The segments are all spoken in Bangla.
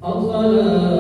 Allah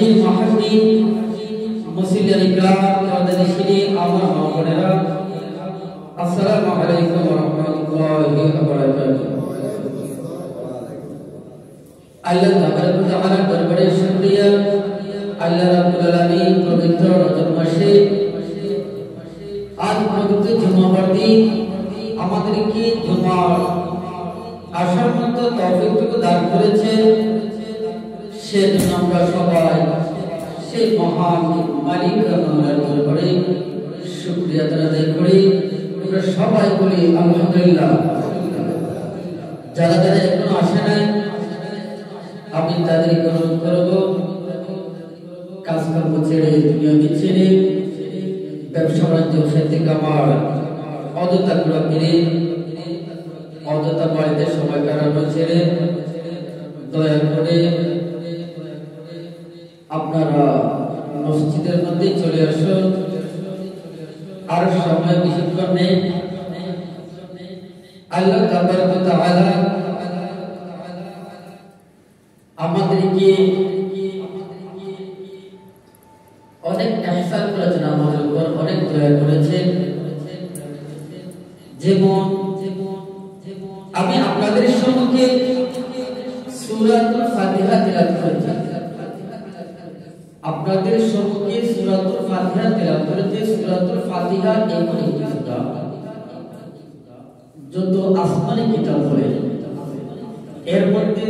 শাহিদ মাহাদি মুসলিম ইকরাম কাদানি শিরি আমার মাওলানা আসসালামু আলাইকুম ওয়া রাহমাতুল্লাহি ওয়া বারাকাতুহু। আল্লাহ তাআলা দরবারে শুকরিয়া। আল্লাহ রাব্বুল আলামিন পবিত্র রজব মাসে আজ পবিত্র জুমার দিন আমাদেরকে জুমার আসার মতো তৌফিক দান করেছে। সেজন্য আমরা সবাই সেই মহান মালিক আল্লাহর দরবারে শুকরিয়া আদায় করি। আমরা সবাই বলি আলহামদুলিল্লাহ। যারা যারা এখনো আসে নাই আমি তাদেরকে অনুরোধ করব, কাজকর্ম ছেড়ে দুনিয়া ছেড়ে ব্যবসা বাণিজ্য ক্ষেত্রে কামার অযথা ঘোরাফিরে অযথা বাড়িতে সময় কাটানো ছেড়ে দয়া করে আপনারা মসজিদের মধ্যে চলে আসুন। আর সময় বেশিক্ষণ নেই। আল্লাহ তাআলা আমাদেরকে অনেক ইহসান করেছেন, আমাদের উপর অনেক দয়া করেছেন। যেমন আমি আপনাদের সম্মুখে সূরাতুল ফাতিহা তেলাওয়াত করেছি। আপনাদের সম্মুখে সূরাতুল ফাতিহা তেলাওয়াত করেছি। সূরাতুল ফাতিহা এমন একটি সূরা যত আসমানি কিতাব বলে এর মধ্যে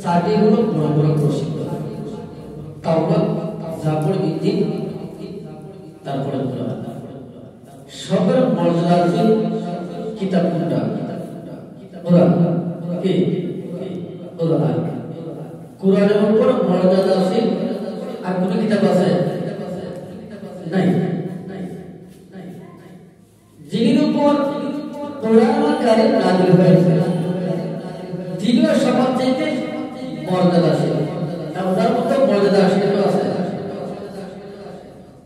চারটি হলো বড় বড় প্রসিদ্ধ, তাওরাত, জাবুর, ইনজিল, তারপরে কোরআন। সবার মর্যাদাশীল কিতাব কোনটা? কোরআন। কি? কোরআন। কোরআনের উপর মর্যাদাশীল আর কোন কিতাব আছে? নাই। যিনির উপর কোরআন কারীম নাযিল হয়েছে, যিনিও সবচেয়ে মর্যাদাশীল, তার মধ্যে মর্যাদাশীল আছে।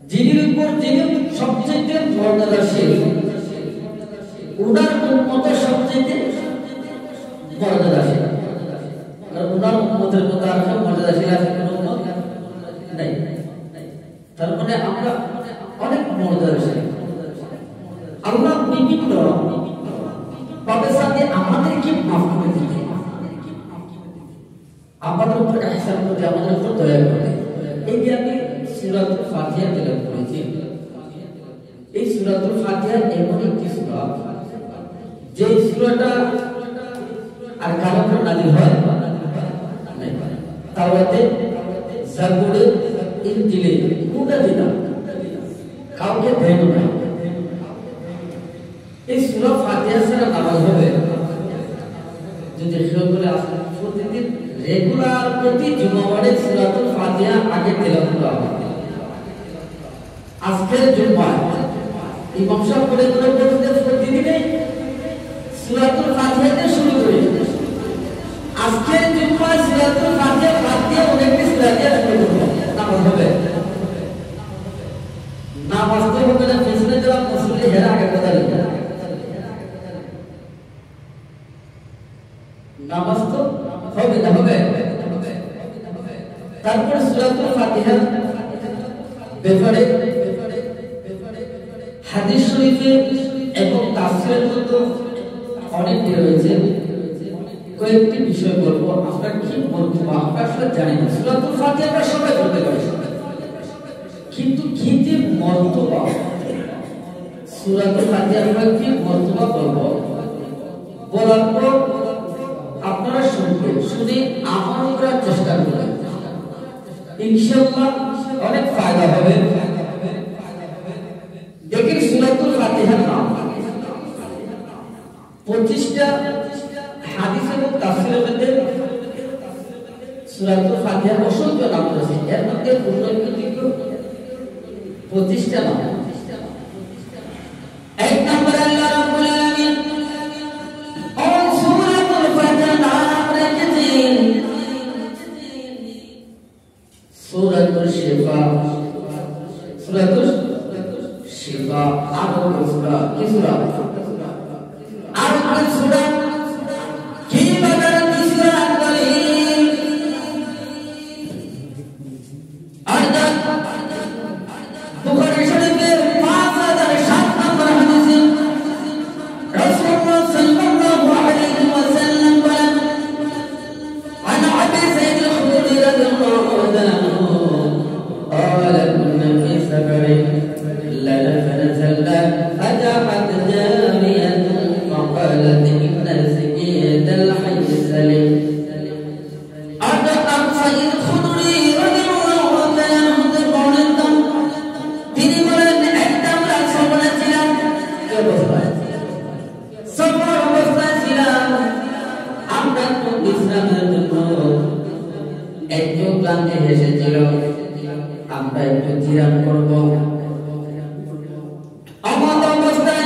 যিনির উপর যিনি সবচেয়ে মর্যাদাশীল, উনার উম্মত সবচেয়ে মর্যাদাশীল। আর উনার উম্মতের মধ্যে আর কেউ মর্যাদাশীল আছে? কোনো উম্মত নাই। তার মানে আমরা অনেক মর্যাদাশীল। আল্লাহ বিভিন্ন পাপের সাথে আমাদেরকে মাফ করে দিতে, আমাদের উপর ইহসান করতে, আমাদের উপর দয়া করে। এই যে আমি সূরাতুল ফাতিহা তেলাওয়াত করেছি, এই সূরাতুল ফাতিহা এমন একটি সূরা যে সূরাটা আর কারো উপর নাযিল হয় নাই। তাওরাতে, জাবুরে, ইনজিলে কোনটা দিনা কাউকে দেন না। এই সূরা ফাতিহা ছাড়া নামাজ হবে যদি কেউ বলে প্রতিদিন রেগুলার প্রতি জুমাবারে সূরাতুল ফাতিহা আগে তেলাওয়াত করা হবে। আজকের জুমায় ইমাম সাহেব বলে প্রতিদিনই সূরাতুল ফাতিহা দিয়ে শুরু করি। আজকের জুমায় সূরাতুল ফাতিহা বাদ দিয়ে অনেকটি সূরা দিয়ে শুরু করব। নামাজ হবে না? বাস্তব হবে না? পেছনে যারা মুসল্লি হেরা আগে কথা লিখা নামাজ তো হবে না? হবে। তারপর সূরাতুল ফাতিহার ব্যাপারে হাদিস শরীফে এবং তাফসীরের মধ্যে অনেক রয়েছে। কয়েকটি বিষয় বলবো, আমরা কি বলবো আমরা আসলে জানি না। সূরাতুল ফাতিহা আমরা সবাই বলতে পারি, কিন্তু কি যে মর্তবা সূরাতুল ফাতিহা আমরা কি মর্তবা বলবো, বলার পর আপনারা শুনবেন, শুনে আমল করার চেষ্টা করবেন। ইনশাআল্লাহ অনেক ফায়দা হবে। দেখেন সূরাতুল ফাতিহার নাম 25টা হাদিস এবং তাফসীরের মধ্যে সূরাতুল ফাতিহার অসংখ্য নাম রয়েছে। এর মধ্যে উল্লেখযোগ্য 25টা নাম। এক নম্বর আল্লাহ রাব্বুল আলামিন সূরাতুল ফাতিহার নাম রেখেছেন সূরাতুল শিফা। সূরাতুল শিফা আরো সূরা কি সূরা? আর কোন সূরা? কি বাজার কি সূরা? ক্লান্তি এসেছিল, আমরা একটু জিরাম করব। আমার অবস্থায়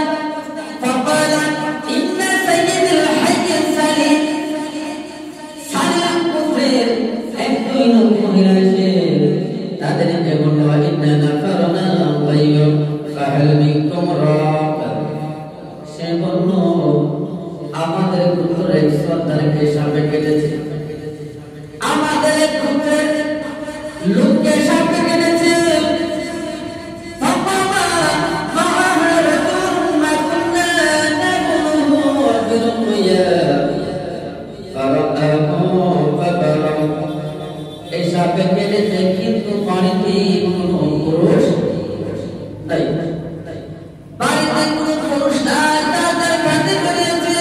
তাদেরকে বলল সে বলল আমাদের পুত্রের সন্তানকে সাপে কেটেছে, আমাদের পুত্রের লোককে সাপে কেটেছে। এই সাপে কেটেছে কিন্তু বাড়িতে কোনো পুরুষ নাই, বাড়িতে কোনো পুরুষ নাই, তাদের কাছে করিয়েছে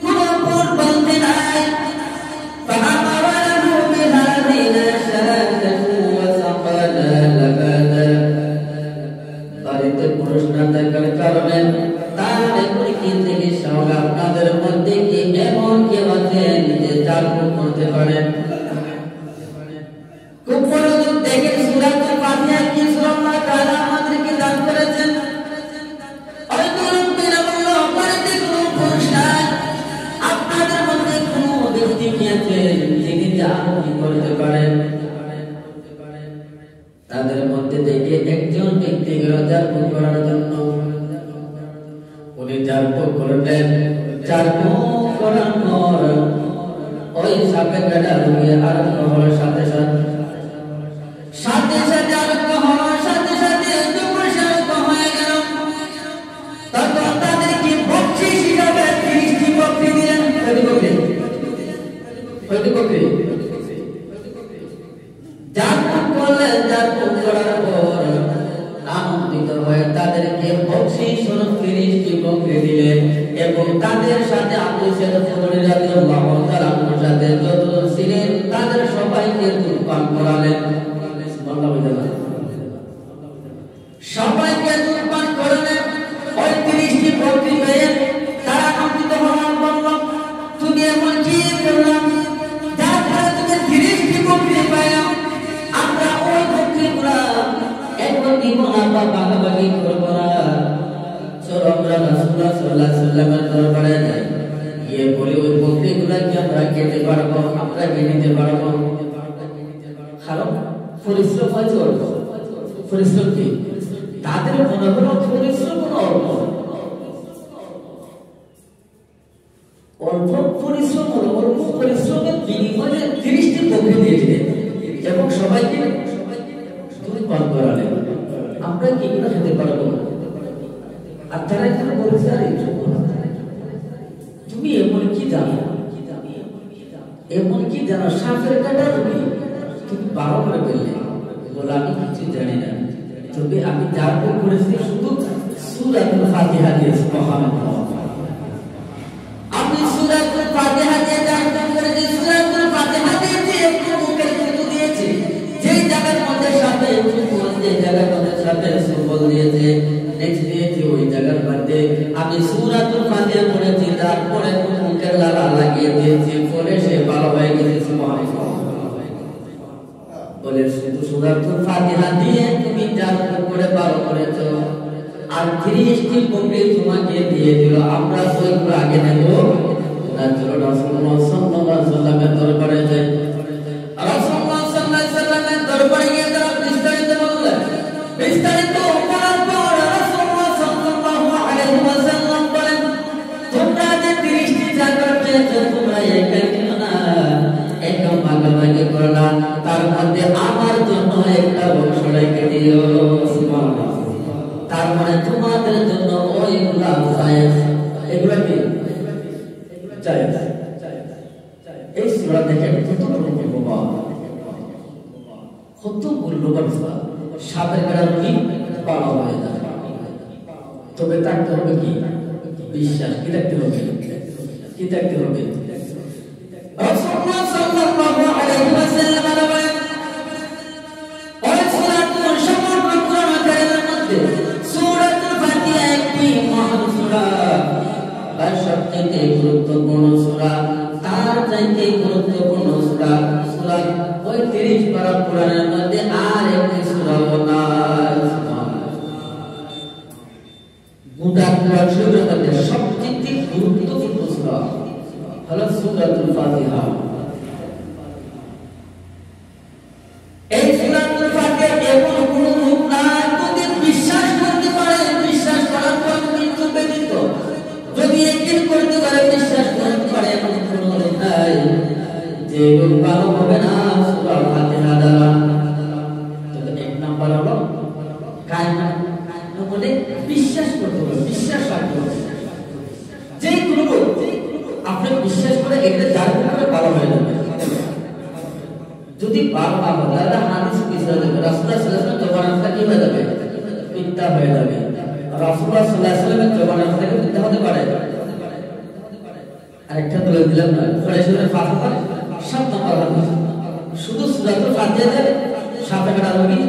কোনো পুরুষ বলতে নাই। বাড়িতে পুরুষ না থাকার কারণে তার থেকে সব আপনাদের মধ্যে কি এমন কেউ আছে যে চাল করতে পারেন? খুব মনোযোগ দেখেন সূরাতুল ফাতিহা কি আল্লাহ তাআলা আমাদেরকে দান করেছেন। হয়তো রব্বিনা বলল বাড়িতে কোনো পুরুষ নাই, আপনাদের মধ্যে কোনো ব্যক্তি কি আছে যিনি চাল করতে পারেন? তাদের মধ্যে থেকে একজন ব্যক্তি জাল করার জন্য উনি জাল করলেন। জাল করার পর ওই সাপে কাটা রুগিয়ে আরম্ভ হওয়ার সাথে সাথে আরম্ভ হওয়ার সাথে সাথে হয়ে গেল। তখন তাদেরকে বকশিশ হিসাবে 30টি বকরি দিলেন। করার পর আনন্দিত হয়ে তাদেরকে বকশিশ স্বরূপ 30টি বকরি দিলেন এবং তাদের সাথে আবু সাইদ খুদরি রাদিয়াল্লাহু তাআলার সাথে যত ছিলেন তাদের সবাইকে দুধ পান করালেন। সবাইকে দুধ পান করালেন। ওই 30টি বকরি পেয়ে তারা আনন্দিত হলেন, বলল তুমি এমন কি করলাম যার ফলে তুমি 30টি বকরি পাইলাম, আমরা ওই বকরিগুলা এখন দিব না বা ভাগাভাগি করবো না। চলো আমরা রাসূলুল্লাহ সাল্লাল্লাহু আলাইহি ওয়াসাল্লামের দরবারে যাই, গিয়ে বলি ওই বকরিগুলা কি আমরা খেতে পারবো, আমরা নিতে পারবো? কারণ পরিশ্রম হয়েছে অল্প, পরিশ্রম কি তাদের মনে হলো পরিশ্রম অল্প পরিশ্রম হলো, অল্প পরিশ্রমের বিনিময়ে 30টি বকরি দিয়েছিলেন এবং সবাইকে দুধ পান করালেন। আমরা কি এগুলো খেতে পারবো? আর তারা এখানে বলছে আরে তুমি এমন কি জানো, এমন কি জানো সাপের কাটা তুমি 12 করে ফেললে। বলে আমি কিছু জানি না, তবে আমি যা করেছি শুধু সূরাতুল ফাতিহা দিয়ে সুবহানাল্লাহ, আমি সূরাতুল ফাতিহা দিয়ে যা করেছি, সূরাতুল ফাতিহা দিয়ে একটু মুখের থুতু দিয়েছি, যেই জায়গার মধ্যে সাপে যে জায়গার মধ্যে সাপে সুবল দিয়েছে নেক্সট দিয়েছি ওই জায়গার মধ্যে আমি সূরাতুল ফাতিহা পড়েছি, তারপরে মুখের লালা লাগিয়ে দিয়েছি, পরে সে ভালো হয়ে গেছে। সুবহানাল্লাহ বলে শুধু সূরাতুল ফাতিহা দিয়ে তুমি জাল করে ভালো করেছো, আর 30টি বকরি তোমাকে দিয়ে দিল, আমরা ওইগুলো আগে নেব না। চলো রাসূলুল্লাহ সাল্লাল্লাহু আলাইহি ওয়াসাল্লামের দরবারে যাই। রাসূলুল্লাহ সাল্লাল্লাহু আলাইহি ওয়াসাল্লামের দরবারে গিয়ে তারা বিস্তারিত বললেন। বিস্তারিত বলার পর রাসূলুল্লাহ সাল্লাল্লাহু আলাইহি ওয়াসাল্লাম বলেন, তোমরা যে 30টি জায়গা পেয়েছো তোমরা একা কেন না, একা ভাগাভাগি করো না, তার মধ্যে আমার জন্য একটা অংশ রেখে দিও। সুবহানাল্লাহ। তার মানে তোমাদের জন্য ওইগুলা জায়েজ, এগুলা কি জায়েজ। এই সূরা দেখেন কত মূল্যবান, কত মূল্যবান সূরা। সাপের কাটা কি পাওয়া হয়ে যায়, তবে থাকতে হবে কি বিশ্বাস, কি থাকতে হবে, কি থাকতে হবে। রাসূলুল্লাহ সাল্লাল্লাহু আলাইহি ওয়াসাল্লাম বলেন, ওই সূরাতুল সমগ্র কোরআনের মধ্যে সূরাতুল ফাতিহা একটি মহান সূরা, আর সবচেয়ে গুরুত্বপূর্ণ সূরা, তার চাইতে গুরুত্বপূর্ণ সূরা। সূরা কোরআনের মধ্যে আর একটি সূরা নাই। গোটা কোরআন শরীফের মধ্যে সবচেয়ে গুরুত্বপূর্ণ সূরা হলো সূরাতুল ফাতিহা। এই সূরাতুল ফাতিহা এমন কোন রূপ নাই যদি বিশ্বাস করতে পারে, বিশ্বাস করার পর মৃত্যু ব্যতীত যদি একদিন করতে পারে, বিশ্বাস করতে পারে, এমন কোন রূপ নাই যে রূপ ভালো হবে না সূরা ফাতিহা দ্বারা। এক নাম্বার হলো কায়না বলে বিশ্বাস করতে হবে, বিশ্বাস রাখতে হবে। যে কোনো আপনি বিশ্বাস করে এটা জানতে পারে ভালো হয়ে যাবে। যদি ভালো না হয় তাহলে হাদিস বিশ্বাস হবে রাসূলুল্লাহ সাল্লাল্লাহু আলাইহি ওয়াসাল্লাম জবানটা কি হয়ে যাবে? মিথ্যা হয়ে যাবে। রাসূলুল্লাহ সাল্লাল্লাহু আলাইহি ওয়াসাল্লামের জবানটা থেকে মিথ্যা হতে পারে। আরেকটা বলে দিলাম না, কোরআনের ফাতিহা 7 নম্বর হাদিস। শুধু সূরাতুল ফাতিহা সাথে কাটা রবি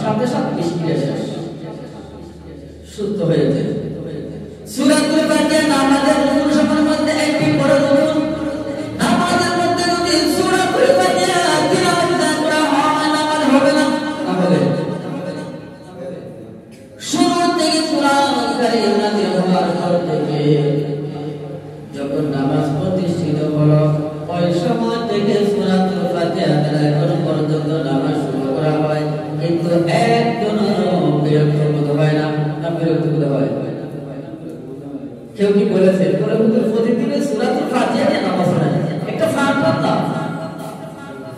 সাথে সাথে বেশি শেষ সুস্থ হয়েছে। সূরাতুল ফাতিহা নামাজের রুকুন সমূহের মধ্যে একটি বড় রুকুন। নামাজের মধ্যে যদি সূরাতুল ফাতিহা তিলাওয়াত না করা হয় নামাজ হবে না। তাহলে শুরু থেকে কোরআন কারীম নাযিল হওয়ার পর থেকে যখন নামাজ প্রতিষ্ঠিত হলো ওই সময় থেকে সূরাতুল ফাতিহা তেলাওয়াত করা পর্যন্ত নামাজ শুরু করা হয়, কিন্তু একজনও বিরক্ত বোধ হয় না। না বিরক্ত বোধ হয়? কেউ কি বলেছে প্রতিদিনের সূরাতুল ফাতিহা দিয়ে নামাজ পড়া একটা ফারজ না?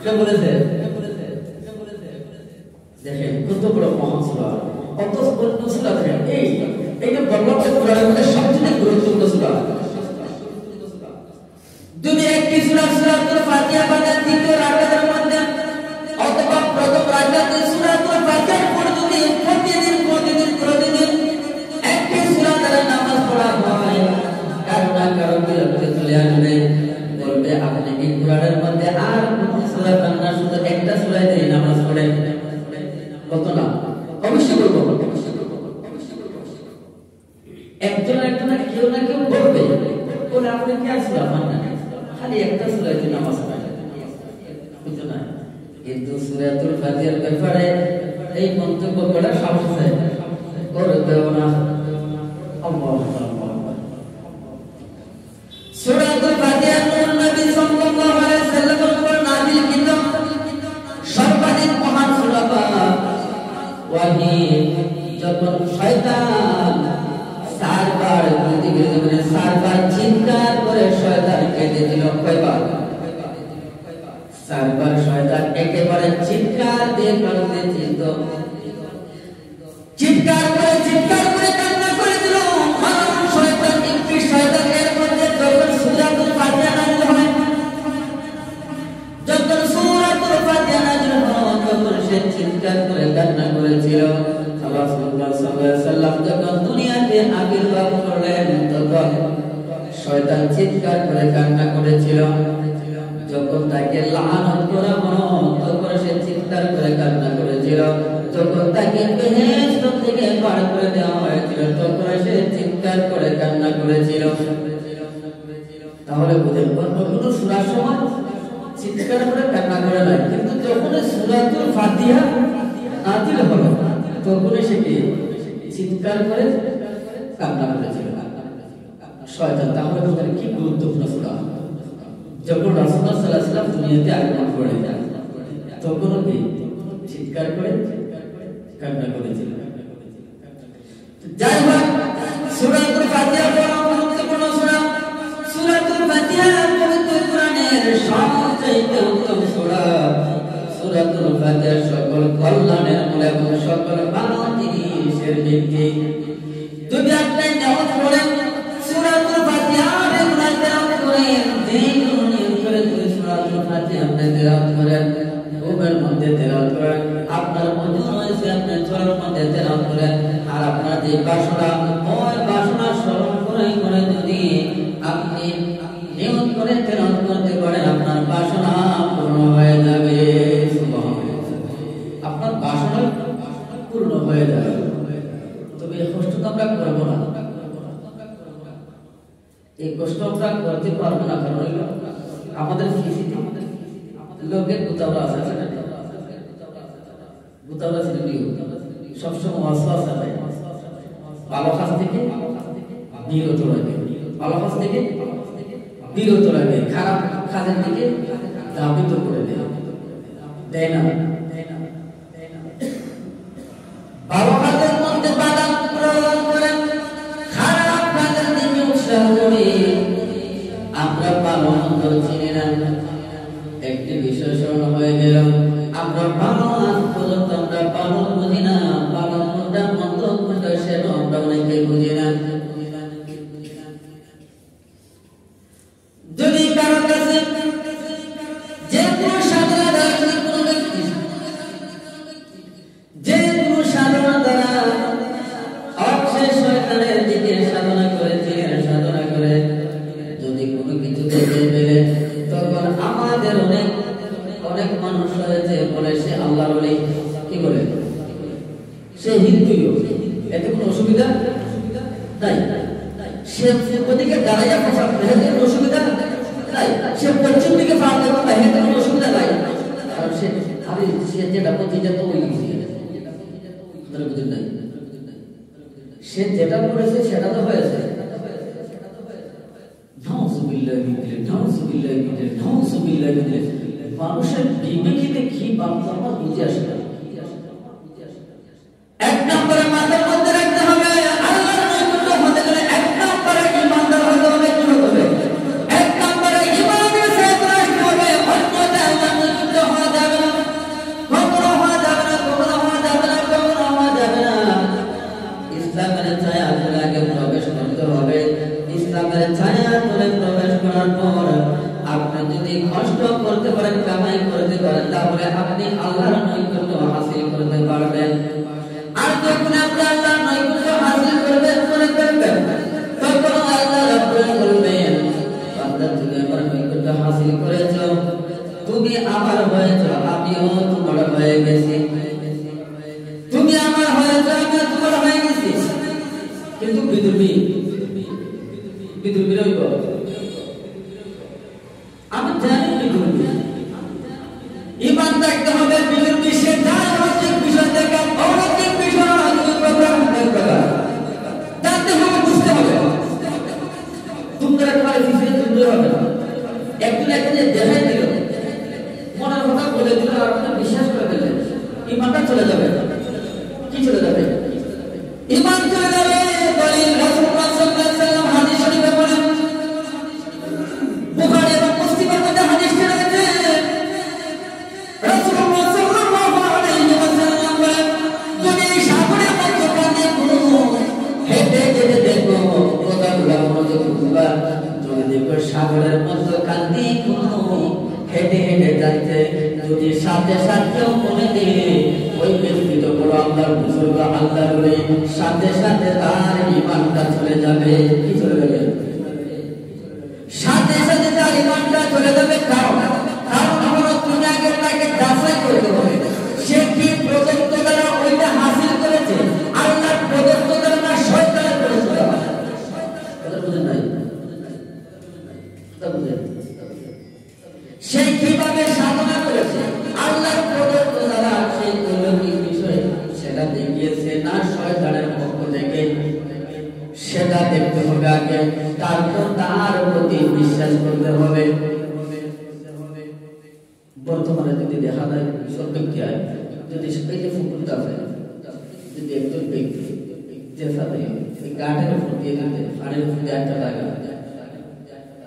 কে বলেছে? দেখেন কত বড় মহান সূরা, কত বড় সূরা। এইটা বললাম যে কোরআনের মধ্যে সবচেয়ে গুরুত্বপূর্ণ সূরা। যদি একটি সূরা সূরাতুল ফাতিহা বাদে দ্বিতীয় রাকাতের মধ্যে অথবা প্রথম রাকাতে সূরাতুল ফাতিহা পড়ে যদি প্রতিদিন একটি সূরা দ্বারা নামাজ পড়া হয়, কারণ না কারণ বিরক্তি চলে আসবে, বলবে আপনি কি কোরআনের মধ্যে আর কোন সূরা পান না, শুধু একটা সূরা দিয়ে নামাজ পড়েন? কত না? অবশ্যই বলবো। একজন কেউ না কেউ বলবে বলে আপনি কি আর সূরা পান না, খালি একটা সূরা দিয়ে নামাজ পড়েন, বুঝছো না? কিন্তু সূরাতুল ফাতিহার ব্যাপারে এই মন্তব্য করা সাহস চাই, করবেও না। আল্লাহু আকবার। সূরাতুল ফাতিহা নূর নবী সাল্লাল্লাহু আলাইহি ওয়াসাল্লামের উপর নাযিলকৃত সর্বাধিক মহান সূরা ওয়াহি। যখন শয়তান চারবার চিৎকার করে শয়তান কেটে দিল, কয়বার? চারবার শয়তান একেবারে চিৎকার দিয়ে কাঁদতে ছিল, চিৎকার করে কান্না করে দিল। শয়তান একটি শয়তানের মধ্যে যখন সূরাতুল ফাতিহা নাযিল হয়, যখন সূরাতুল ফাতিহা নাযিল হয় তখন সে চিৎকার করে কান্না করেছিল। রাসূলুল্লাহ সাল্লাল্লাহু আলাইহি ওয়াসাল্লাম যখন দুনিয়াতে আবির্ভাব করলেন তখন শয়তান চিৎকার করে কান্না করেছিল। যখন তাকে লানত করা হলো তখন সে চিৎকার করে কান্না করেছিল। যখন তাকে বেহেশত থেকে বার করে দেওয়া হয়েছিল তখন সে চিৎকার করে কান্না করেছিল। তাহলে বুঝেন কোন সূরার সময় চিৎকার করে কান্না করে নাই, কিন্তু যখন সূরাতুল ফাতিহা নাযিল হলো তখন সে চিৎকার করে কান্না করেছিল শয়তান। তাহলে বুঝেন কি গুরুত্বপূর্ণ সূরা। যখন রাসূলুল্লাহ সাল্লাল্লাহু আলাইহি ওয়াসাল্লাম দুনিয়াতে আগমন করেন তখন কি চিৎকার করে কান্না করেছিল। যাই হোক, সূরাতুল ফাতিহা বড় গুরুত্বপূর্ণ সূরা। সূরাতুল ফাতিহা পবিত্র কোরআনের সবচেয়ে উত্তম সূরা। সূরাতুল ফাতিহা সকল কল্যাণের মূল এবং সকল ভালো জিনিসের ভিত্তি। যদি আপনি নামাজ পড়েন সূরাতুল ফাতিহা রেগুলার তেলাওয়াত করেন, সূরাতুল ফাতিহা আপনি তেলাওয়াত করেন, ঘুমের মধ্যে তেলাওয়াত করেন, আপনার মনে হয়েছে আপনি চলার মধ্যে তেলাওয়াত করেন, আর আপনার যে বাসনা ওই বাসনা স্মরণ করে যদি আপনি নিয়ত করে তেলাওয়াত করতে পারেন আপনার বাসনা পূর্ণ হয়ে যাবে। আপনার বাসনা পূর্ণ হয়ে যাবে। তবে এই কষ্ট তো আমরা করবো না, এই কষ্ট আমরা করতে পারবো না, কারণ আমাদের লোকের কোথাও আছে। গুতাওয়ালা সিদ্দিক সবসময় ওয়াসওয়াসা দেয়, ভালো কাজ থেকে বিরত রাখে, ভালো কাজ থেকে বিরত রাখে, খারাপ কাজের দিকে ধাবিত করে দেয় না। ভালো কাজের মধ্যে বাধা প্রদান করেন, খারাপ কাজের দিকে উৎসাহ করে। আমরা ভালো মন্দ চিনি না, একটি বিষয় স্মরণ হয়ে গেল, আমরা ভালো আজ পর্যন্ত আমরা ভালো বুঝি না, ভালো কোনটা মন্দ কোনটা সেটা আমরা অনেকে বুঝি না। যদি কারোর কাছে যে কোনো সাধারণ কোনো ব্যক্তি যে কোনো সাধারণ দ্বারা অবশেষ শয়তানের দিকে সাধনা করেছে, সাধনা করে যদি কোনো কিছু দেখতে পেলে, তখন আমাদের অনেক অনেক মানুষ হয়েছে বলে সে আল্লাহর ওলি, কি বলে সে হিন্দুও, এতে কোনো অসুবিধা নাই। সে ওদিকে দাঁড়াইয়া প্রচার করে, এতে কোনো অসুবিধা নাই। সে পশ্চিম দিকে প্রার্থনা করে, এতে কোনো অসুবিধা নাই। কারণ সে আরে সে যেটা বলছে তো ওই বুঝেন নাই, সে যেটা করেছে সেটা তো হয়েছে। মানুষের বিবেকিতে কি বাবা বুঝে আসে না। এক নম্বরে মাথার মধ্যে রাখতে হবে, আল্লাহর নৈকট্য হতে গেলে এক নম্বরে ইমানদার হতে হবে, কি হতে হবে? এক নম্বরে ইমানের সাথে রাখতে হবে, অন্যথায় আল্লাহর নৈকট্য হওয়া যাবে না, কখনো হওয়া যাবে না, কখনো হওয়া যাবে না, কখনো হওয়া যাবে না। ইসলামের ছায়া তলে আগে প্রবেশ করতে হবে। ইসলামের ছায়া তলে প্রবেশ করার পর আপনি যদি কষ্ট করতে পারেন, কামাই করতে পারেন, তাহলে আপনি আল্লাহর নৈকট্য হাসিল করতে পারবেন। আর যখন আপনি আল্লাহর নৈকট্য হাসিল করবেন মনে করবেন, তখন আল্লাহ রাব্বুল বলবেন, বান্দা তুমি আমার নৈকট্য হাসিল করেছো, তুমি আমার হয়েছো, আমিও তোমার হয়ে গেছি। তুমি আমার হয়েছো, আমি তোমার হয়ে গেছি। কিন্তু বিদ্রোহী রইব, আমি জানি বিদ্রোহী। ইমান থাকতে হবে, বিদ্রোহী সে যার অলৌকিক বিষয় থেকে অলৌকিক বিষয় জানতে হবে, বুঝতে হবে। তোমরা তোমার বিষয়ে সুন্দর হবে না। একজন একজনের দেখাই দিল, মনের কথা বলে দিল, আর আপনি বিশ্বাস করে দিলেন, ইমানটা চলে যাবে। কি চলে যাবে? ইমান চলে যাবে। দলিল রাসূলুল্লাহ সাল্লাল্লাহু আলাইহি ওয়াসাল্লাম হাদিস শরীফে বলেন, বুখারী এবং মুসলিমের মধ্যে হাদিসটি রয়েছে, রাসূলুল্লাহ সাল্লাল্লাহু আলাইহি ওয়াসাল্লাম বলেন, যদি সাগরের মধ্যখানে কোনো হেঁটে যেতে দেখো, কথাগুলো মনোযোগ দিবা, যদি দেখো সাগরের মধ্যখানে কোনো হেঁটে হেঁটে যাচ্ছে, যদি সাথে সাথেও মনে দিয়ে ওই ব্যক্তি তো বড় আল্লাহর বুজুর্গ, আল্লাহর ওলি, সাথে সাথে তার ঈমানটা চলে যাবে। কি চলে যাবে? সাথে সাথে তার ঈমানটা চলে যাবে। কারণ হলো তুমি আগে তাকে যাচাই করতে হবে, সে কি প্রদত্ত দ্বারা ওইটা হাসিল করেছে, আল্লাহর প্রদত্ত দ্বারা না শয়তানের প্রদত্ত দ্বারা। কথা বুঝেন নাই? সে কিভাবে সাধনা করেছে, আল্লাহর প্রদত্ত দ্বারা সেই অলৌকিক বিষয় সেটা দেখিয়েছে না শয়তানের পক্ষ থেকে, সেটা দেখতে হবে আগে, তারপর তার প্রতি বিশ্বাস করতে হবে। বর্তমানে যদি দেখা যায় সব ব্যক্তি যদি এই যে ফুকুরটা আছে, যদি একজন ব্যক্তি যেসা দেয় গাঠের উপর দিয়ে দিতে ফাড়ের উপর দিয়ে একটা লাগা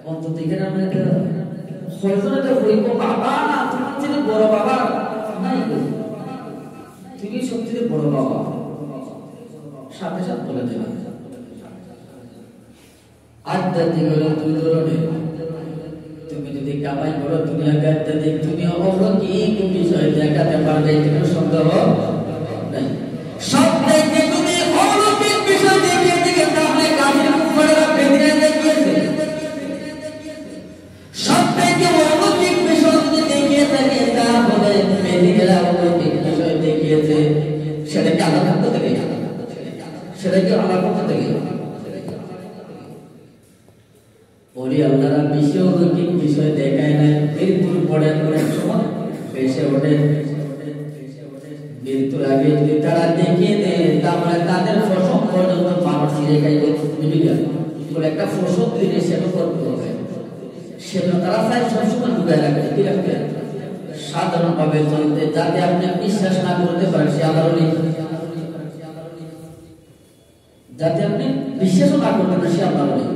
অন্তত এখানে আমরা একটা সচেতনতা বলবো, বাবা তুমি ছিল বড় বাবা নাই, তুমি সবচেয়ে বড় বাবা, সাথে সাথে বলে দেবে। আধ্যাত্মিক হলো দুই ধরনের, তুমি যদি কামাই করো দুনিয়াকে আধ্যাত্মিক, তুমি অলৌকিক বিষয় দেখাতে পারবে, কোনো সন্দেহ নাই। সব থেকে তুমি অলৌকিক বিষয় দেখিয়ে দিকে তাহলে কাফির কুফাররা বেদিনে দেখিয়েছে, সব থেকে অলৌকিক বিষয় যদি দেখিয়ে থাকে তাহলে বেদিনেরা অলৌকিক বিষয় দেখিয়েছে, সেটাকে আল্লাহর পক্ষ থেকে, সেটাকে আল্লাহর পক্ষ থেকে বলি। আল্লাহরা বেশি অলৌকিক বিষয় দেখায় নাই, মৃত্যুর পরে অনেক সময় বেশি ওঠে, কিন্তু আগে যদি তারা দেখে দেয় তাহলে তাদের ফসল পর্যন্ত মানুষ ছিঁড়ে খাইবে বলে একটা ফসল দিলে সেটা করতে হবে, সেটা তারা চাই সবসময় ঢুকায় রাখবে কি রাখবে সাধারণভাবে চলতে, যাতে আপনি বিশ্বাস না করতে পারেন সে আল্লাহর ওলি, যাতে আপনি বিশ্বাসও না করতে পারেন সে আল্লাহর ওলি,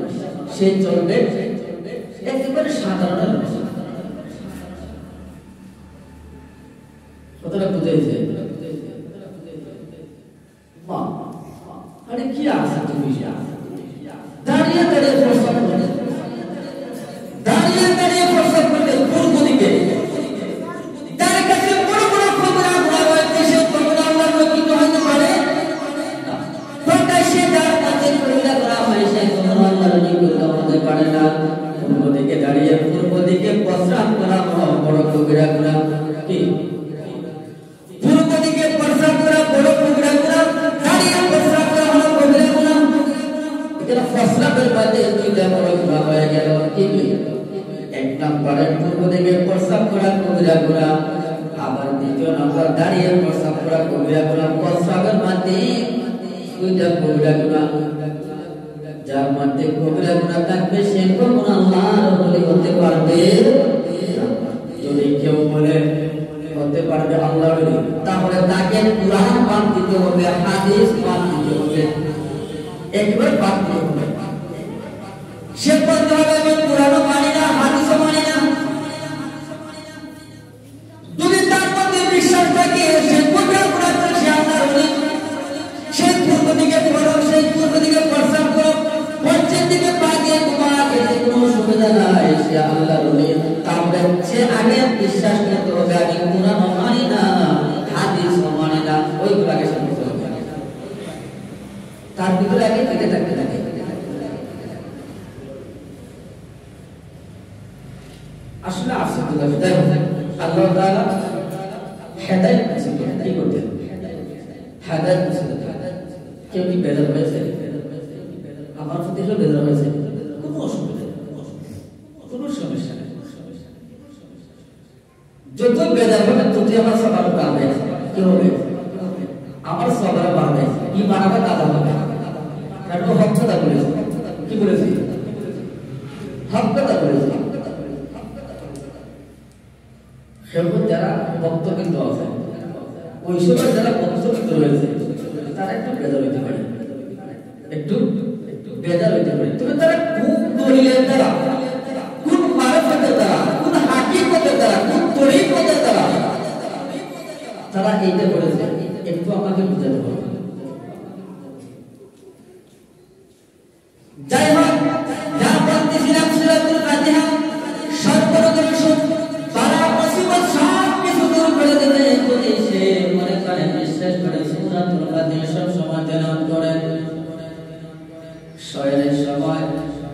সে চলবে একেবারে সাধারণ কতটা বুঝেছে। আরে কি আছে তুমি দাঁড়িয়ে দাঁড়িয়ে প্রস্তাব করতে, দাঁড়িয়ে দাঁড়িয়ে প্রস্তাব করতে পূর্ব দিকে তার কাছে বড় বড় খবর আমরা রয়েছে, সে খবর আমরা রক্ষিত হতে পারে প্রকাশ্যে যার কাছে কবিরা করা হয় সেই খবর আমরা রক্ষিত হতে পারে না। পূর্ব দিকে দাঁড়িয়ে পূর্ব দিকে প্রস্তাব করা বড় কবিরা করা কি, পূর্ব দিকে প্রস্তাব করা বড় কবিরা করা, দাঁড়িয়ে প্রস্তাব করা হলো কবিরা করা। এটা প্রস্তাবের মধ্যে দুইটা বড় গুনাহ হয়ে গেল। কি এক নম্বরে পূর্ব দিকে প্রস্তাব করা কবিরা করা, আবার দ্বিতীয় নম্বর দাঁড়িয়ে প্রস্তাব করা কবিরা করা। প্রস্তাবের মধ্যে দুইটা কবিরা করা, যার মধ্যে কবিরা গুনাহ থাকবে সে কখনো আল্লাহর ওলি হতে পারবে না। যদি কেউ বলে হতে পারবে আল্লাহর ওলি, তাহলে তাকে কুরআন পাঠ দিতে হবে, হাদিস পাঠ দিতে হবে, একবার পাঠ দিতে হবে। সে বলতে হবে আমি কুরআনও মানি না হাদিসও মানি না। যদি তার মধ্যে বিশ্বাস থাকে সে কবিরা গুনাহ করে সে আল্লাহর ওলি, সে পূর্ব দিকে পড়ো, সেই পূর্ব দিকে প্রস্তাব করো, পশ্চিম দিকে পা দিয়ে ঘুমাও, এতে কোনো সুবিধা নাই, সে আল্লাহর ওলি। তাহলে সে আগে বিশ্বাস করতে হবে আমি কুরআনও মানি না হাদিসও মানি না, ওইগুলো আগে শুনতে হবে, তার ভিতরে আগে কেটে থাকতে থাকে। আসলে আসলে আল্লাহ তাআলা হেদায়েত দিয়েছেন, কি করতে হেদায়েত দিয়েছেন। কেউ কি বেজার হয়েছে? আমার প্রতি বেজার হয়েছে, কোনো অসুবিধা নেই, কোনো সমস্যা নেই। যত বেজার হবে তত আমার সবার বাড়বে। কি হবে? আমার সবার বাড়বে, কি বাড়াবে দাদা হবে। কারণ হক কথা বলেছে, কি বলেছি? হক কথা বলেছে। সেরকম যারা বক্তব্য আছে ওই সময় যারা বক্তব্য রয়েছে তারা একটু বেজার হইতে পারে, একটু বেজার হইতে পারে। তবে তারা কোন দলিলের দ্বারা, কোন মারফতের দ্বারা, কোন হাকিকতের দ্বারা, কোন তরিকতের দ্বারা তারা এইটা করেছে একটু আমাকে বুঝাতে হবে। যাই হোক, যা বলতেছিলাম সূরাতুল ফাতিহা সর্বপ্রথম বালা মুসিবত সব কিছু দূর করে দেবে যদি সে মনে করে বিশ্বাস করে সূরাতুল ফাতিহা সব সময় তেলাওয়াত করে। শয়নের সময়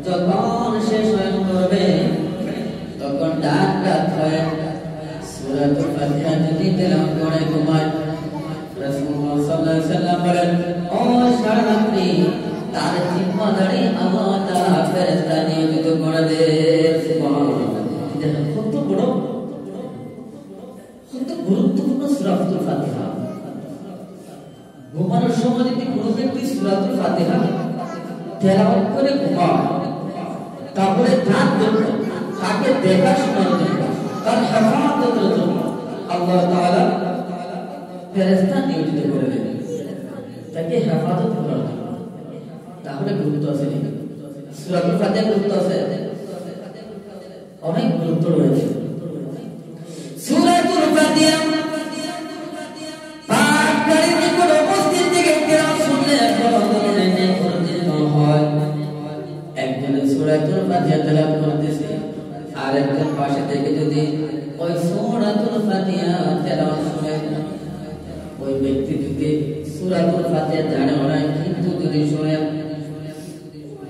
যখন সে শয়ন করবে তখন ডাক ডাক হয় সূরাতুল ফাতিহা যদি তেলাওয়াত করে ঘুমায়। রাসূলুল্লাহ সাল্লাল্লাহু আলাইহি ওয়াসাল্লাম বলেন ও সারা রাত্রি তার জিম্মাদারি আল্লাহ তাআলা ফেরেশতা নিয়োজিত করে দেন। সুবহানাল্লাহ, কত বড় কত গুরুত্বপূর্ণ সূরাতুল ফাতিহা। ঘুমানোর সময় যদি কোনো ব্যক্তি সূরাতুল ফাতিহা তেলাওয়াত করে ঘুমায় তাহলে তার জন্য, তাকে দেখাশোনার জন্য, তার হেফাজতের জন্য আল্লাহ তাআলা ফেরেশতা নিয়োজিত করে দেন, তাকে হেফাজত করার জন্য। তাহলে গুরুত্ব আছে নাকি? সূরাতুল ফাতিহা গুরুত্ব আছে, অনেক গুরুত্ব রয়েছে। সূরাতুল ফাতিহা পাঠকারীর নিকট উপস্থিত থেকে কেরাম শুনলে বড় ধরনের নেক অর্জিত হয়। একজন সূরাতুল ফাতিহা তেলাওয়াত করতেছে আর একজন পাশে থেকে যদি ওই সূরাতুল ফাতিহা তেলাওয়াত শুনে, ওই ব্যক্তি যদি সূরাতুল ফাতিহা জানে না কিন্তু যদি শুনে,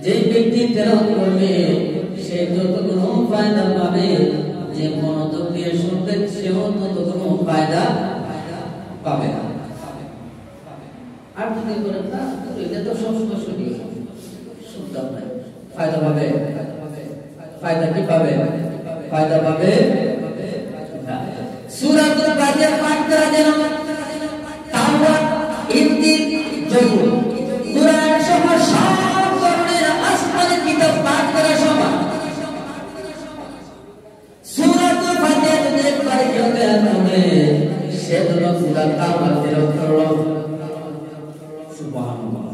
যে ব্যক্তি তেলাওয়াত করবে সে যতগুলো ফায়দা পাবে, যে মনোযোগ দিয়ে শুনবে সেও ততগুলো ফায়দা পাবে। আর যদি করেন না, এটা তো সবসময় শুনি শুনতাম না, ফায়দা পাবে। ফায়দা কি পাবে? ফায়দা পাবে। সূরাতুল ফাতিহা পাঠ করা যেন কেউ তেলাওয়াত করে সে যেন সূরা তাওবা তেলাওয়াত করলো। সুবহানাল্লাহ।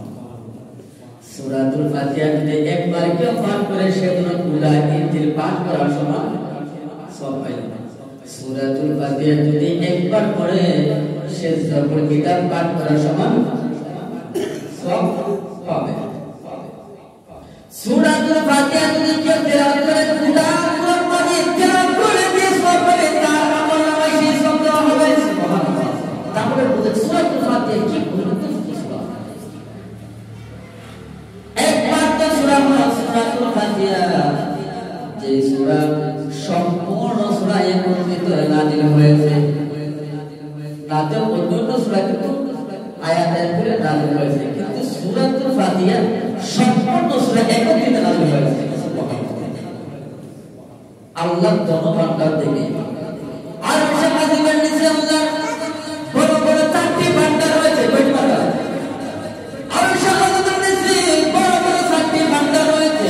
সূরাতুল ফাতিহা যদি একবার কেউ পাঠ করে সে যেন পুরা ইনজিল পাঠ করার সমান সওয়াব পায়। সূরাতুল ফাতিহা যদি একবার পড়ে সে সবল কিতাব পাঠ করার সমান সওয়াব পাবে। সূরাতুল ফাতিহা যদি কেউ তেলাওয়াত করে পুরা কোরআন মাজিদ তেলাওয়াত করে দিয়ে সওয়াব পাবে, তার আমলনামায় সেই সওয়াব দেওয়া হবে। সুবহানাল্লাহ। তাহলে বুঝুন সূরাতুল ফাতিহা কি গুরুত্বপূর্ণ সূরা। একমাত্র সূরা হলো সূরাতুল ফাতিহা, যে সূরা সম্পূর্ণ সূরা একত্রিত নাযিল হয়েছে। তাতে অন্যান্য সূরা কিন্তু আয়াতে করে নাযিল হয়েছে, কিন্তু সূরাতুল ফাতিহা সম্পূর্ণ সূরা একত্রিত নাযিল হয়েছে। আল্লাহ ধনভাণ্ডার থেকে আর সমাজের নিচে আল্লাহ বড় বড় চারটি ভাণ্ডার রয়েছে। কয়টি ভাণ্ডার? আর সমাজের নিচে বড় বড় চারটি ভাণ্ডার রয়েছে।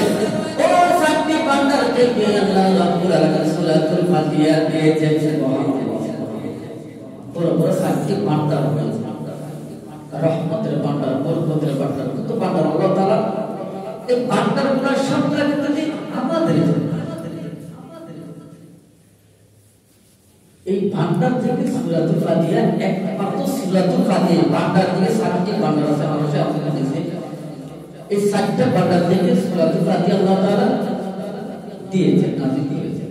ওই চারটি ভাণ্ডার থেকে আল্লাহ রাব্বুল আলামিন সূরাতুল ফাতিহা দিয়েছেন। সুবহানাল্লাহ। বড় বড় চারটি ভাণ্ডার রয়েছে, রহমতের ভাণ্ডার, বরকতের ভাণ্ডার, কত ভাণ্ডার আল্লাহ তাআলা এই ভাণ্ডারগুলো সবগুলো কিন্তু আমাদের। এই ভাণ্ডার থেকে সূরাতুল ফাতিহা একমাত্র সূরাতুল ফাতিহা ভাণ্ডার থেকে সাতটি ভাণ্ডার আছে মানুষের আপনাদের কাছে। এই সাতটা ভাণ্ডার থেকে সূরাতুল ফাতিহা আল্লাহ তাআলা দিয়েছেন, নাযিল করেছেন।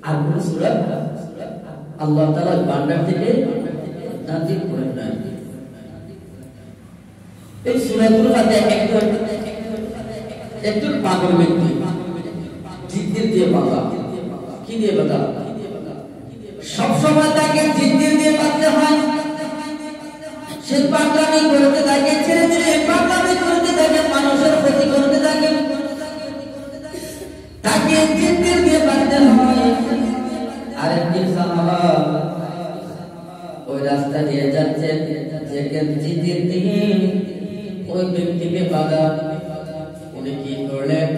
আর কোন সূরা আল্লাহ তাআলা ভাণ্ডার থেকে নাযিল করেন নাই। এই সূরাতুল ফাতিহা একজন পাগল ব্যক্তি জিকির দিয়ে বাঁধা। কি দিয়ে বাঁধা? সবসময় তাকে জিকির দিয়ে বাঁধতে হয়। সে পাগলামি করতে থাকে, ছেড়ে ছেড়ে পাগলামি করতে থাকে, মানুষের ক্ষতি করতে থাকে, তাকে জিকির দিয়ে বাঁধতে হয়। আরেকদিন সাহাবা ওই রাস্তা দিয়ে যাচ্ছেন, যেখানে জিকির দিয়ে ওই ব্যক্তিকে বাধা। উনি কি করলেন?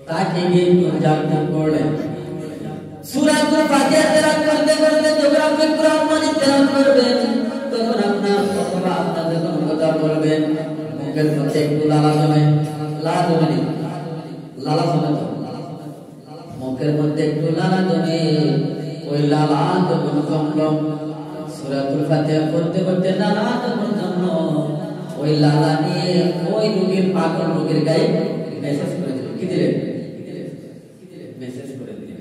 তাকে গিয়ে জানতে করলেন। সূরাতুল ফাতিহা তেলাওয়াত করতে করতে যখন আপনি কোরআন মাজিদ তেলাওয়াত করবেন, তখন আপনার অথবা আপনাদের কোন কথা বলবেন, মুখের মধ্যে একটু লালা জমে। লালা জমে, লালা জমে তো মুখের মধ্যে একটু লালা জমে। ওই লালা যখন জমলো, সূরাতুল ফাতিহা পড়তে পড়তে লালা যখন জমলো, ওই লালা নিয়ে ওই রোগীর পাগল রোগীর গায়ে মেসেজ করে দিল। কি দিলেন? মেসেজ করে দিলেন।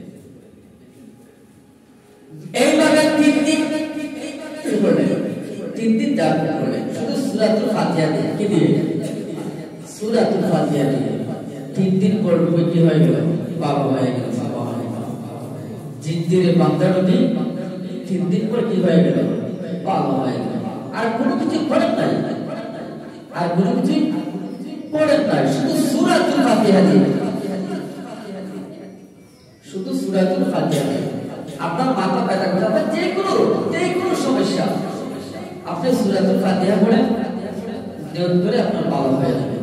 এইভাবে তিন দিন যাপ করলেন, শুধু সূরাতুল ফাতিহা দিয়ে। কি দিয়ে? সূরাতুল ফাতিহা দিয়ে 3 দিন পড়বে। কি হয়ে গেল? বাবা হয়ে গেল। জিদ্দির বান্দাটি 3 দিন পর কি হয়ে গেল? বাবা হয়ে গেল। আর কোনো কিছু করেন নাই, আর কোনো কিছু পড়েন নাই, শুধু সূরাতুল ফাতিহা দিয়ে। শুধু সূরাতুল ফাতিহা দিয়ে আপনার মাথা ব্যথা করে, আপনার যে কোনো সমস্যা, আপনি সূরাতুল ফাতিহা পড়েন, নিয়ত করে আপনার ভালো হয়ে যাবে।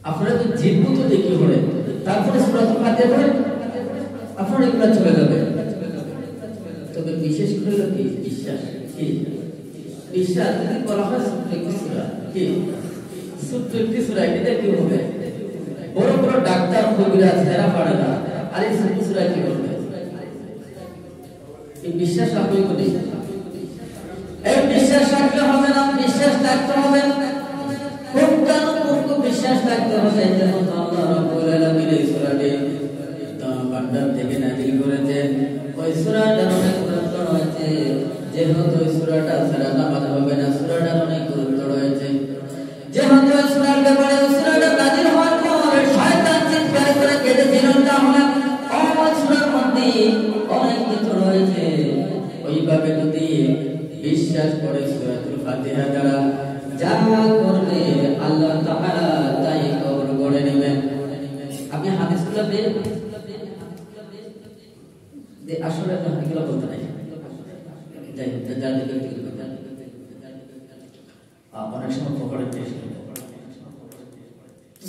আপনারা তো জিনপুত দেখি পড়েন, তারপরে সূরাতুল ফাতিহা পড়েন, আপনার এগুলো চলে যাবে। তবে বিশেষ করে কি বিশ্বাস, কি বিশ্বাস যদি বলা হয় ছোট্ট একটি সূরা, কি ছোট্ট একটি সূরা, এটা কি হবে? বড় বড় ডাক্তার কবিরাজ এরা পারে না, আর এই ছোট্ট সূরা কি করবে? এই বিশ্বাস রাখবে বলি, এই বিশ্বাস রাখলে হবে না, বিশ্বাস রাখতে হবে। কোন বিশ্বাস রাখতে হবে? যেমন আল্লাহ রাব্বুল আলামিন এই সূরাটি তার ভাণ্ডার থেকে নাযিল করেছেন। ওই সূরাটার অনেক গুরুত্ব রয়েছে, যেহেতু ওই সূরাটা ছাড়া নামাজ হবে না, সূরাটার অনেক গুরুত্ব রয়েছে। যেহেতু ওই সূরার ব্যাপারে ওই সূরাটা নাযিল হওয়ার পর শয়তান চিৎকার করে কেঁদেছিল, তাহলে ওই সূরার মধ্যে অনেক কিছু রয়েছে। ওইভাবে যদি বিশ্বাস করে সূরাতুল ফাতিহা দ্বারা যা করবে আল্লাহ তাআলা তাই কবুল করে নেবেন। আপনি হাদিসগুলো যে আসলে হাদিসগুলো বলতে নাই, যাই হোক জানতে অনেক সময় পকড়ে পেশ করবে।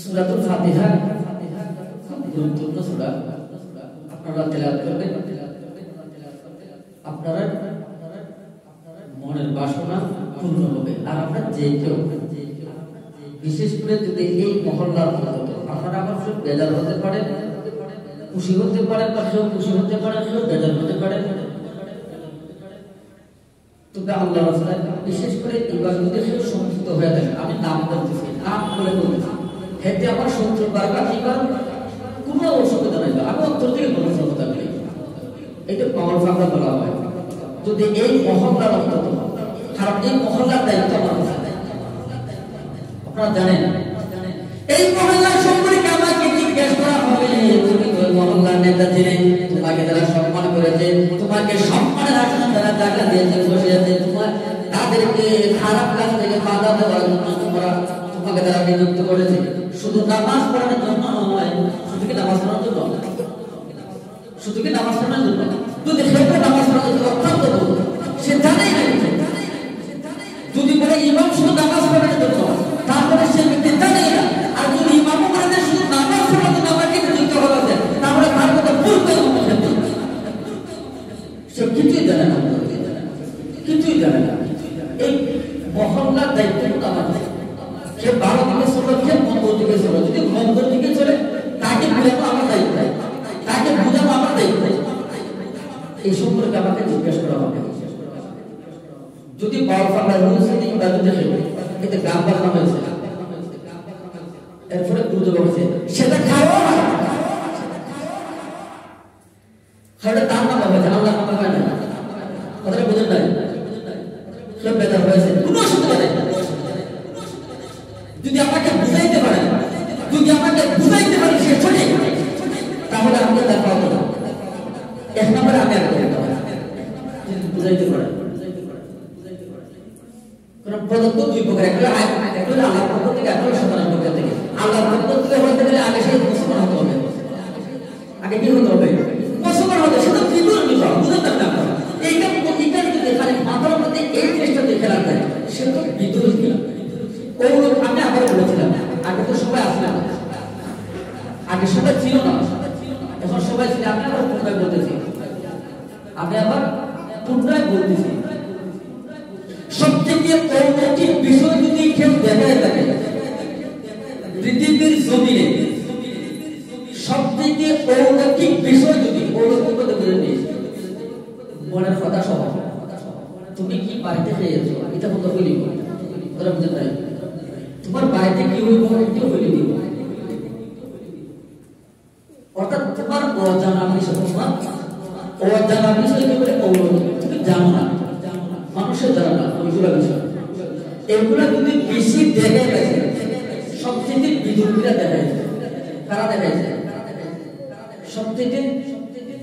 সূরাতুল ফাতিহা খুব গুরুত্বপূর্ণ সূরা। আপনারা তেলাওয়াত করবেন, আপনারা মনের বাসনা পূর্ণ হবে। আর আমরা যে কেউ, বিশেষ করে যদি এই মহল্লার আপনারা আমার সব বেজার হতে পারে, খুশি হতে পারে, বা কেউ খুশি হতে পারে, কেউ বেজার হতে পারে, তবে আল্লাহ রাসূল বিশেষ করে এবার যদি কেউ সংযুক্ত হয়ে থাকে, আমি নাম বলতেছি, নাম বলে বলতেছি, হেতে আমার শত্রু বারবার এবার কোনো অসুবিধা নেই, আমি অন্তর থেকে বলছি কথা বলি, এটা পাওয়ার ফাঁকা বলা হয়। যদি এই মহল্লার অন্তত, কারণ এই মহল্লার দায়িত্ব আমার কাছে, আপনারা জানেন এই মহল্লার সম্পর্কে আমাকে জিজ্ঞেস করা হবে, তুমি ওই মহল্লার নেতা ছিলে, তোমাকে যারা সম্মান করেছে, তোমাকে সম্মানের আসনে যারা জায়গা দিয়েছে, বসিয়েছে, তোমার তাদেরকে খারাপ কাজ থেকে বাধা দেওয়ার জন্য তোমাকে যারা নিযুক্ত করেছে, শুধু নামাজ পড়ানোর জন্য নয়, শুধু কি নামাজ পড়ানোর জন্য, শুধু কি নামাজ পড়ানোর জন্য, যদি সেটা নামাজ পড়ানোর জন্য অত্যন্ত সে জানেই না, যদি বলে ইমাম শুধু নামাজ পড়ানোর জন্য, তারপরে সে ব্যক্তি জানেই না, আর যদি ইমাম বলে শুধু নামাজ পড়ানোর জন্য আমাকে নিযুক্ত করা যায়, তাহলে তার কথা বলতে হবে, সে কিছুই জানে না, কিছুই জানে না। এই মহল্লার দায়িত্ব আমার, সে ভালো দিকে চলো, সে মন্দ দিকে চলো, যদি মন্দ দিকে চলে তাকে বোঝানো আমার দায়িত্ব, তাকে বোঝানো আমার দায়িত্ব। এই সম্পর্কে আমাকে জিজ্ঞেস করা হবে। যদি বাউফাল্লার রয়েছে এতে গান বাজনা হয়েছে, এরপরে গুরুত্ব হয়েছে, সেটা খাওয়া না, সেটা তার নাম হয়েছে, আল্লাহ নাম হয় না, কথাটা বোঝেন নাই, সব বেদার হয়েছে, কোনো অসুবিধা নেই। যদি আমাকে বুঝাইতে পারে, যদি আমাকে বুঝাইতে পারে সে ছোটে, তাহলে আমরা দেখা হবে না। এক নম্বরে আমি আর বুঝাইতে পারে, প্রদত্ত দুই প্রকার, একটা আল্লাহর পক্ষ থেকে, একটা সন্তানের পক্ষ থেকে। আল্লাহর পক্ষ থেকে হতে গেলে আগে সেই মুসলমান হতে হবে, আগে কি হতে হবে, মুসলমান হতে, সেটা বিদুর বিষয়, বুঝতে পারবেন না। এইটা প্রতিকার যদি খালি মাথার মধ্যে এই চেষ্টা দিয়ে খেলা যায়, সেটা তো বিদুর কি। আমি আবার বলেছিলাম, আগে তো সবাই আসলে না, আগে সবাই ছিল না, এখন সবাই ছিল। আমি আবার পুনরায় বলতেছি, আমি আবার পুনরায় বলতেছি, সবথেকে অলৌকিক বিষয় যদি কেউ দেখায় থাকে পৃথিবীর জমিনে, সবথেকে অলৌকিক বিষয় যদি অলৌকিকতা বলে নিস, মনের কথা সব, তুমি কি বাড়িতে খেয়েছো, এটা কথা বলি, ওরা বুঝতে পারে, তোমার বাড়িতে কি হইব এটা বলে দিব, অর্থাৎ তোমার অজানা বিষয়, তোমার অজানা বিষয় কি বলে অলৌকিক, তুমি জানো না, মানুষের জানা না ওইগুলো বিষয়, এগুলো যদি বেশি দেখা যায়, সবথেকে বিদুর্মীরা দেখা যায়, কারা দেখা যায়, সবথেকে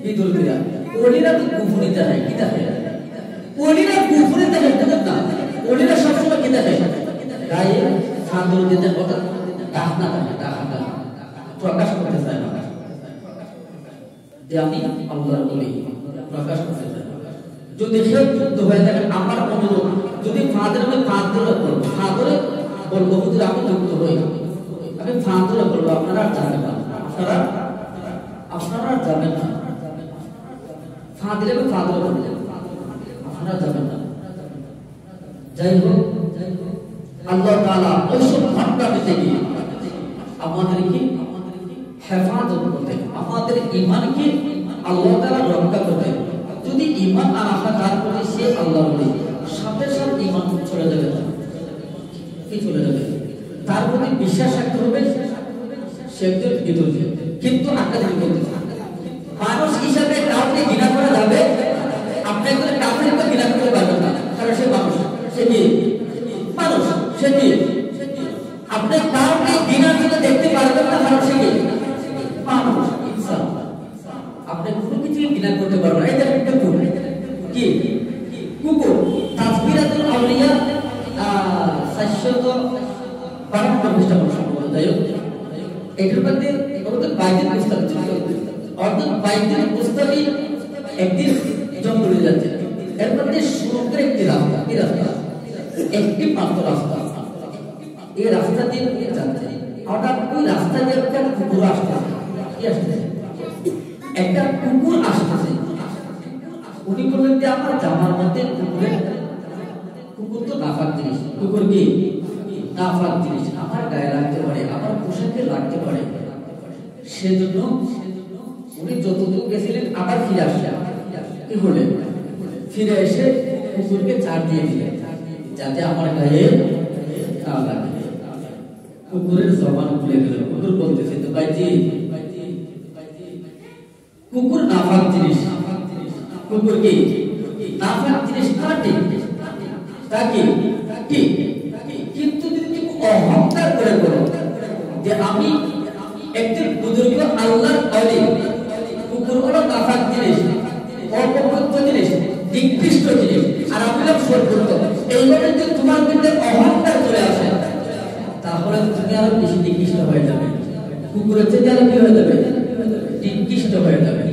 বিদুর্মীরা, ওলিরা তো গুফুরিতে হয়, কি দেখে, ওলিরা গুফুরিতে হয় না, ওলিরা সবসময় কি দেখে, গায়ে সান্দর দিতে কথা ডাকনা থাকে, ডাকনা প্রকাশ করতে চায় না, যে আমি আল্লাহর ওলি, প্রকাশ করতে চাই। যদি সে যুক্ত হয়ে থাকে, আমার অনুরোধ, যদি ফাঁদরে আমি ফাঁদরে বলবো, ফাঁদরে বলবো, যদি আমি যুক্ত হই, আমি ফাঁদরে বলবো, আপনারা যাবেন না, আপনারা যাবেন না, ফাঁদরে আমি ফাঁদরে বলবো, আপনারা যাবেন না। যাই হোক, আল্লাহ তাআলা ওইসব ঘটনা থেকে আমাদেরকে হেফাজত করতে, আমাদের ঈমানকে আল্লাহ তাআলা রক্ষা করতে। যদি ঈমান না রাখা, তারপরে সে আল্লাহ বলে সাথে সাথে ঈমান চলে যাবে, কি চলে যাবে, তার প্রতি বিশ্বাস রাখতে হবে, সে একজন বিদুর্মী। কিন্তু আপনাদের মানুষ হিসাবে কাউকে ঘৃণা করা যাবে, আপনি একজন কাফেরকে ঘৃণা করতে পারবেন না, কারণ সে মানুষ, সে কি মানুষ, সে কি, আপনি কাউকে ঘৃণা করে দেখতে পারবেন না, কারণ সে কি মানুষ, ইনসান। আপনি কোনো কিছু ঘৃণা করতে পারবেন না, এটা একটা কুকুর, কি কুকুর। তাজকিরাতুল আউলিয়া 452 পৃষ্ঠা সম্ভবত, যাই হোক, এটার মধ্যে বাইতুল মুস্তাফি, অর্থাৎ বাইতুল মুস্তাফি একদিন জঙ্গলে যাচ্ছে, এর মধ্যে সমুদ্রে একটি রাস্তা, কি রাস্তা, একটি মাত্র রাস্তা, এই রাস্তা দিয়ে যাচ্ছে, হঠাৎ ওই রাস্তা দিয়ে একটা কুকুর আসছে, কি আসছে, একটা কুকুর আসতেছে, উনি বললেন যে আমার জামার মধ্যে কুকুর তো নাফাক জিনিস, কুকুর কি নাফাক জিনিস, আমার গায়ে লাগতে পারে, আমার পোশাকে লাগতে পারে, সেজন্য উনি যতদূর গেছিলেন আবার ফিরে আসলেন। কি হলেন? ফিরে এসে কুকুরকে ছাড় দিয়ে দিলেন যাতে আমার গায়ে না লাগে। কুকুরের জবান খুলে গেল, কুকুর বলতেছে তো ভাইজি কুকুর নাফাক জিনিস, কুকুর কি নাফাক জিনিস না, ঠিক তাকে ঠিক, কিন্তু যদি তুমি অহংকার করে বলো যে আমি একজন বুজুর্গ আল্লাহর ওলি, কুকুর হলো নাফাক জিনিস, অপবিত্র জিনিস, নিকৃষ্ট জিনিস, আর আমি হলাম সর্বোত্ত, এইভাবে যদি তোমার মধ্যে অহংকার চলে আসে তাহলে তুমি আরো বেশি নিকৃষ্ট হয়ে যাবে, কুকুরের চেয়ে আরো কি হয়ে যাবে, নিকৃষ্ট হয়ে যাবে।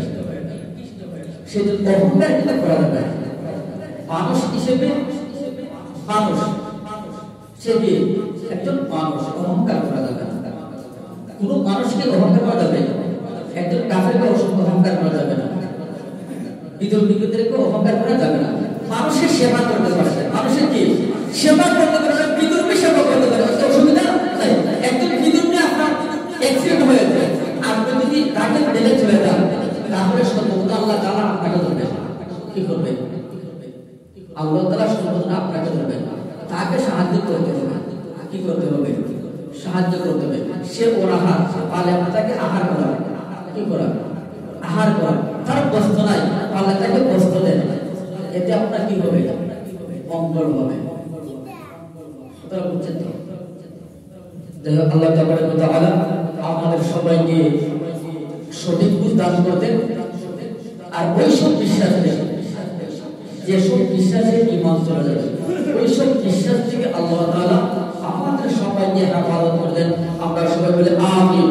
সেজন্য অহংকার কিন্তু করা যাবে মানুষ হিসেবে, মানুষ সে কি একজন মানুষ, অহংকার করা যাবে না। কোন মানুষকে অহংকার করা যাবে, একজন কাফেরকে অহংকার করা যাবে না, বিধর্মীদেরকে অহংকার করা যাবে না। মানুষের সেবা করতে পারে, মানুষের কি সেবা করতে পারে, বিধর্মী সেবা করতে পারে, অসুবিধা নাই। একজন বিধর্মী আপনার অ্যাক্সিডেন্ট হয়েছে, আপনি যদি তাকে মেলে চলে যান তাহলে সর্বদা আল্লাহ তাআলা আপনাকে ধরবে। কি করবে? আল্লাহ তাআলা সর্বদা আপনাকে ধরবে, তাকে সাহায্য করতে হবে। কি করতে হবে? সাহায্য করতে হবে। সে অনাহার, পালে তাকে আহার করা, কি করা? আহার করা। তার বস্ত্র নাই, পালে তাকে বস্ত্র দেন, এতে আপনার কি হবে? মঙ্গল হবে। আপনারা বুঝছেন তো? যাই হোক, আল্লাহ তাআলা আমাদের সবাইকে সঠিক বুঝ দান করতেন। আর ওইসব বিশ্বাস থেকে, যেসব বিশ্বাসে ঈমান চলে যাবে, ওইসব বিশ্বাস থেকে আল্লাহ তাআলা আমাদের সবাইকে হেফাজত করতেন। আমরা সবাই বলে আমিন।